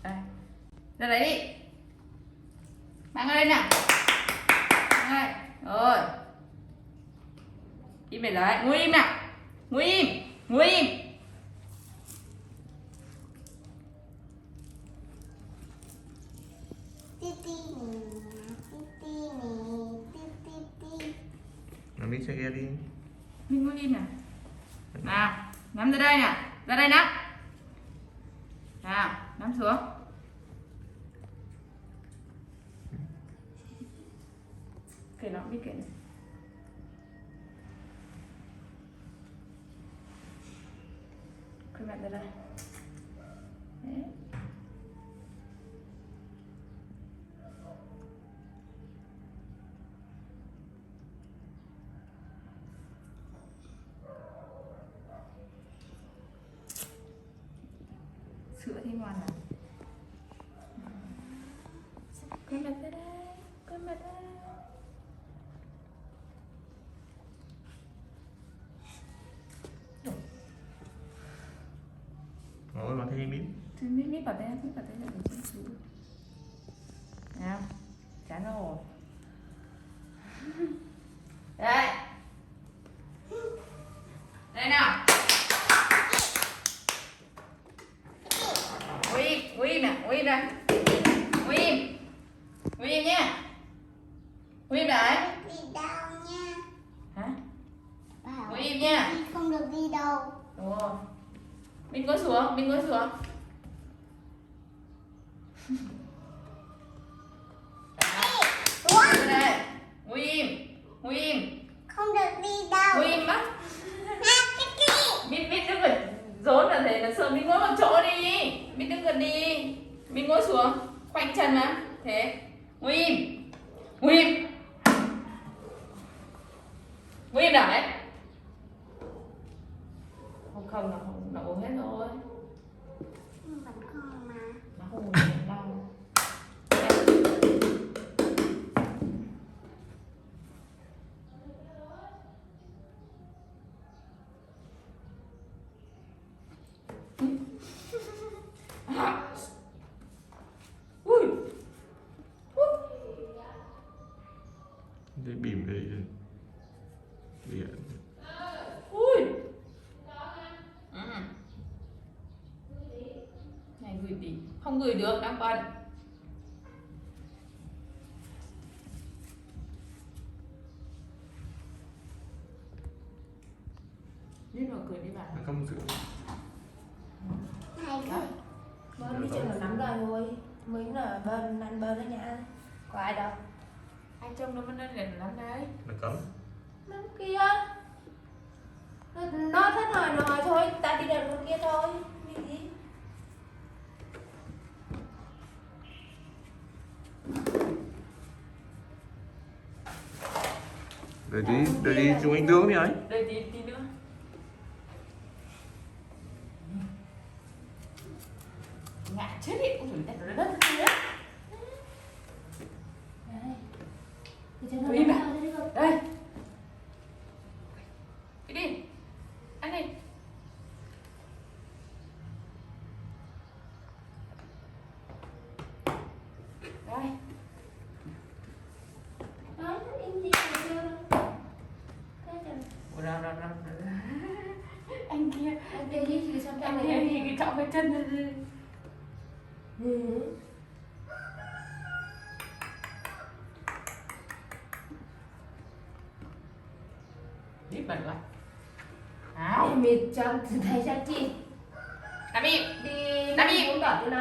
Đây. Ra đấy đi. Mang ra đây nào. Mang đây. Rồi. Im để đấy. Ngồi im nào. Ngồi im. Ngồi im. Nó đi xe kia đi. Mình ngồi im nào. Nào, nắm ra đây nào. Ra đây nắm. Nào, nắm xuống. Kể nó biết kể này. Quay mặt ra đây. Đấy. Sữa thì ngoan à. Quay mặt ra đây. Quay mặt ra đây. Ngồi vào thêm mít. Thì mít vào đây là để chim chú. Nào, chán rồi. Đây. Đây nào. Ngồi im nè, ngồi im đây. Ngồi im. Ngồi im nhá. Ngồi im đấy. Đi đâu nha. Hả? Bảo Ngồi im nha. đi không được đi đâu. Đúng rồi. Mình ngồi xuống, mình ngồi xuống. Đây đây. Ngồi im. Ngồi im. Không được đi đâu. Ngồi im á. Kiki. Mình đừng có rốn là thế là sợ. Mình ngồi một chỗ đi. Mình đừng có đi. Mình ngồi xuống. Khoanh chân mà. Thế. Ngồi im. Ngồi im. Ngồi im đấy. Không nó uống hết rồi. Vẫn còn mà. Nó không uống đâu. Ui. Để bìm đây. Điện. Ui. Này gửi đi. Không gửi được, đang bận. Biết rồi cười đi bà. Nó không giữ. Hay Đó. Bơn đi chơi được 5 đời rồi. Mới là bơn ăn bơn đó nha. Có ai đâu. Ai trông nó vẫn đang để lắm đấy. Nó cấm. Năm kia. Nó thất hỏi thôi, ta đi đợt con kia thôi. Vì gì? Để đi chung anh tướng đi ấy. Đây tí nữa. Ngã chết đi, ôi trời đất đất kia. Đây. Thì cho nó Ui, bà. đi rồi. Đây. Đi đi. Ăn đi. Đây. Nói nó im đi rồi chưa đâu. Thế trời. Ủa đâu. Anh kia. Anh kia gì thì xong Anh rồi. kia thì cái trọng cái chân này. Ừ. Đi bẩn quá. Ai mệt trong thầy ra chị. Nằm im. Đi Nằm im. muốn bảo cho nó.